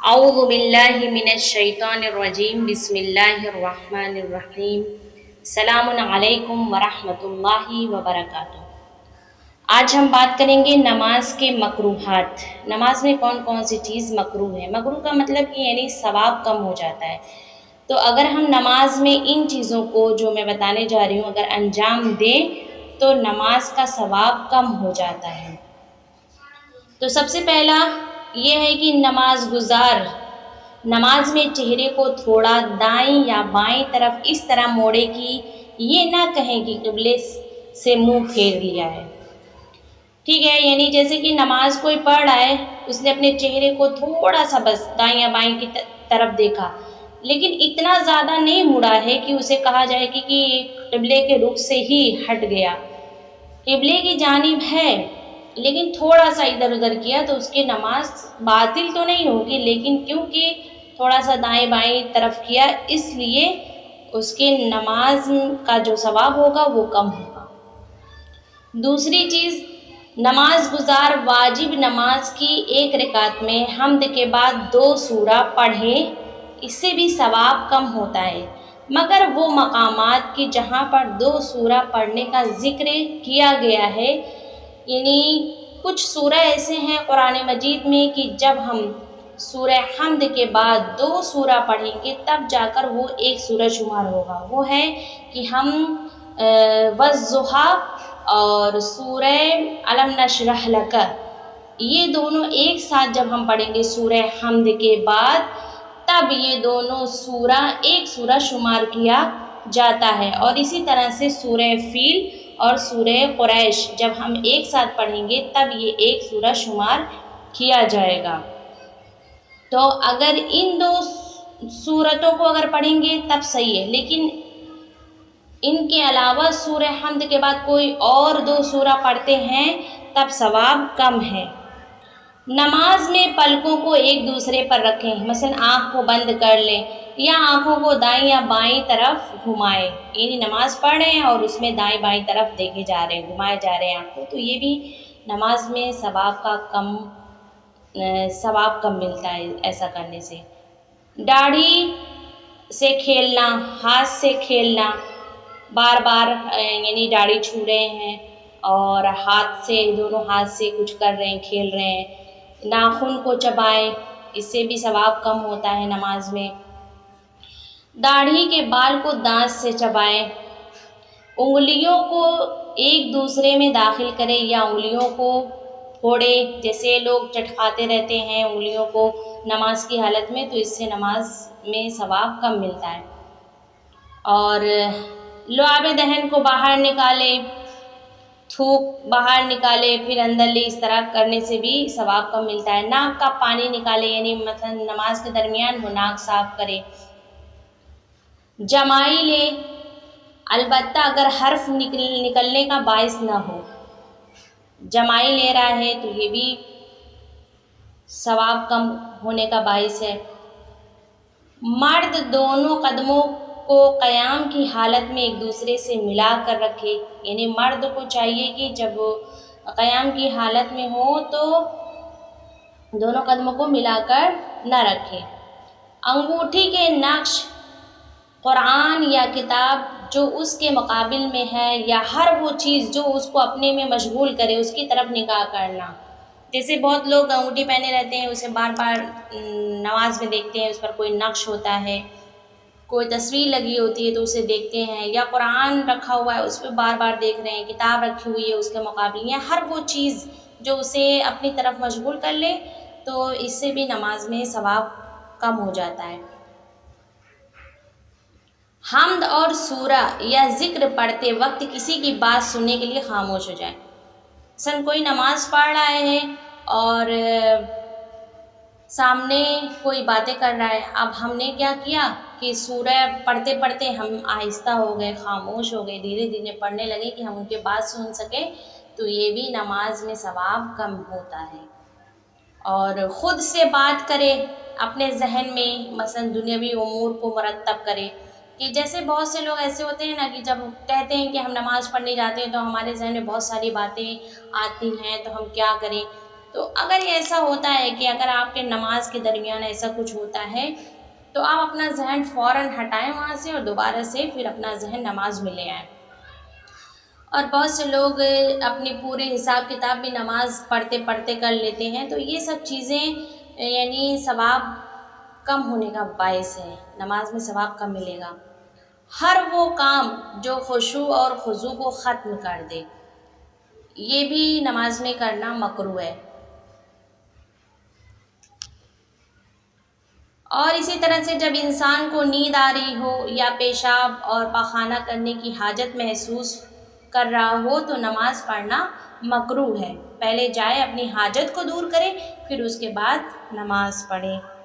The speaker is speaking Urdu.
اعوذ باللہ من الشیطان الرجیم بسم اللہ الرحمن الرحیم السلام علیکم ورحمۃ اللہ وبرکاتہ۔ آج ہم بات کریں گے نماز کے مکروہات۔ نماز میں کون کون سی چیز مکروہ ہے؟ مکروہ کا مطلب کہ یعنی ثواب کم ہو جاتا ہے۔ تو اگر ہم نماز میں ان چیزوں کو جو میں بتانے جا رہی ہوں اگر انجام دیں تو نماز کا ثواب کم ہو جاتا ہے۔ تو سب سے پہلا یہ ہے کہ نماز گزار نماز میں چہرے کو تھوڑا دائیں یا بائیں طرف اس طرح موڑے کہ یہ نہ کہیں کہ قبلے سے منہ پھیر لیا ہے۔ ٹھیک ہے، یعنی جیسے کہ نماز کوئی پڑھ رہا ہے، اس نے اپنے چہرے کو تھوڑا سا بس دائیں یا بائیں کی طرف دیکھا، لیکن اتنا زیادہ نہیں مڑا ہے کہ اسے کہا جائے کہ قبلے کے رخ سے ہی ہٹ گیا۔ قبلے کی جانب ہے لیکن تھوڑا سا ادھر ادھر کیا تو اس کی نماز باطل تو نہیں ہوگی، لیکن کیونکہ تھوڑا سا دائیں بائیں طرف کیا اس لیے اس کے نماز کا جو ثواب ہوگا وہ کم ہوگا۔ دوسری چیز، نماز گزار واجب نماز کی ایک رکعت میں حمد کے بعد 2 سورہ پڑھے، اس سے بھی ثواب کم ہوتا ہے، مگر وہ مقامات کی جہاں پر 2 سورہ پڑھنے کا ذکر کیا گیا ہے، یعنی کچھ سورہ ایسے ہیں قرآن مجید میں کہ جب ہم سورہ حمد کے بعد 2 سورہ پڑھیں گے تب جا کر وہ ایک سورہ شمار ہوگا۔ وہ ہے کہ ہم والضحیٰ اور سورہ الم نشرح لک، یہ دونوں ایک ساتھ جب ہم پڑھیں گے سورہ حمد کے بعد تب یہ دونوں سورہ ایک سورہ شمار کیا جاتا ہے، اور اسی طرح سے سورہ فیل اور سورہ قریش جب ہم ایک ساتھ پڑھیں گے تب یہ ایک سورہ شمار کیا جائے گا۔ تو اگر ان 2 سورتوں کو اگر پڑھیں گے تب صحیح ہے، لیکن ان کے علاوہ سورہ حمد کے بعد کوئی اور 2 سورہ پڑھتے ہیں تب ثواب کم ہے۔ نماز میں پلکوں کو ایک دوسرے پر رکھیں، مثلا آنکھ کو بند کر لیں یا آنکھوں کو دائیں یا بائیں طرف گھمائیں، یعنی نماز پڑھ رہے ہیں اور اس میں دائیں بائیں طرف دیکھے جا رہے ہیں، گھمائے جا رہے ہیں آنکھ کو، تو یہ بھی نماز میں ثواب کم ملتا ہے ایسا کرنے سے۔ داڑھی سے کھیلنا، ہاتھ سے کھیلنا، بار بار یعنی داڑھی چھو رہے ہیں اور ہاتھ سے دونوں ہاتھ سے کچھ کر رہے ہیں، کھیل رہے ہیں، ناخن کو چبائیں، اس سے بھی ثواب کم ہوتا ہے نماز میں۔ داڑھی کے بال کو دانت سے چبائیں، انگلیوں کو ایک دوسرے میں داخل کریں یا انگلیوں کو پھوڑے، جیسے لوگ چٹکاتے رہتے ہیں انگلیوں کو نماز کی حالت میں، تو اس سے نماز میں ثواب کم ملتا ہے۔ اور لعاب دہن کو باہر نکالے، تھوک باہر نکالے پھر اندر لے، اس طرح کرنے سے بھی ثواب کم ملتا ہے۔ ناک کا پانی نکالے، یعنی مثلا نماز کے درمیان وہ ناک صاف کرے۔ جمائی لے، البتہ اگر حرف نکلنے کا باعث نہ ہو، جمائی لے رہا ہے تو یہ بھی ثواب کم ہونے کا باعث ہے۔ مرد دونوں قدموں کو قیام کی حالت میں ایک دوسرے سے ملا کر رکھے، یعنی مرد کو چاہیے کہ جب وہ قیام کی حالت میں ہو تو دونوں قدموں کو ملا کر نہ رکھے۔ انگوٹھی کے نقش، قرآن یا کتاب جو اس کے مقابل میں ہے یا ہر وہ چیز جو اس کو اپنے میں مشغول کرے اس کی طرف نگاہ کرنا، جیسے بہت لوگ انگوٹھی پہنے رہتے ہیں، اسے بار بار نماز میں دیکھتے ہیں، اس پر کوئی نقش ہوتا ہے، کوئی تصویر لگی ہوتی ہے تو اسے دیکھتے ہیں، یا قرآن رکھا ہوا ہے اس پہ بار بار دیکھ رہے ہیں، کتاب رکھی ہوئی ہے اس کے مقابل، یا ہر وہ چیز جو اسے اپنی طرف مشغول کر لے تو اس سے بھی نماز میں ثواب کم ہو جاتا ہے۔ حمد اور سورہ یا ذکر پڑھتے وقت کسی کی بات سننے کے لیے خاموش ہو جائیں۔ مثلاً کوئی نماز پڑھ رہا ہے اور سامنے کوئی باتیں کر رہا ہے، اب ہم نے کیا کیا کہ سورہ پڑھتے پڑھتے ہم آہستہ ہو گئے، خاموش ہو گئے، دھیرے دھیرے پڑھنے لگے کہ ہم ان کے بات سن سکیں، تو یہ بھی نماز میں ثواب کم ہوتا ہے۔ اور خود سے بات کرے اپنے ذہن میں، مثلا دنیاوی امور کو مرتب کرے، کہ جیسے بہت سے لوگ ایسے ہوتے ہیں نا کہ جب کہتے ہیں کہ ہم نماز پڑھنے جاتے ہیں تو ہمارے ذہن میں بہت ساری باتیں آتی ہیں تو ہم کیا کریں، تو اگر یہ ایسا ہوتا ہے کہ اگر آپ کے نماز کے درمیان ایسا کچھ ہوتا ہے تو آپ اپنا ذہن فوراً ہٹائیں وہاں سے اور دوبارہ سے پھر اپنا ذہن نماز میں لے آئیں۔ اور بہت سے لوگ اپنی پورے حساب کتاب بھی نماز پڑھتے پڑھتے کر لیتے ہیں، تو یہ سب چیزیں یعنی ثواب کم ہونے کا باعث ہے، نماز میں ثواب کم ملے گا۔ ہر وہ کام جو خشوع اور خضوع کو ختم کر دے، یہ بھی نماز میں کرنا مکروہ ہے۔ اور اسی طرح سے جب انسان کو نیند آ رہی ہو یا پیشاب اور پاخانہ کرنے کی حاجت محسوس کر رہا ہو تو نماز پڑھنا مکروہ ہے۔ پہلے جائے اپنی حاجت کو دور کرے، پھر اس کے بعد نماز پڑھے۔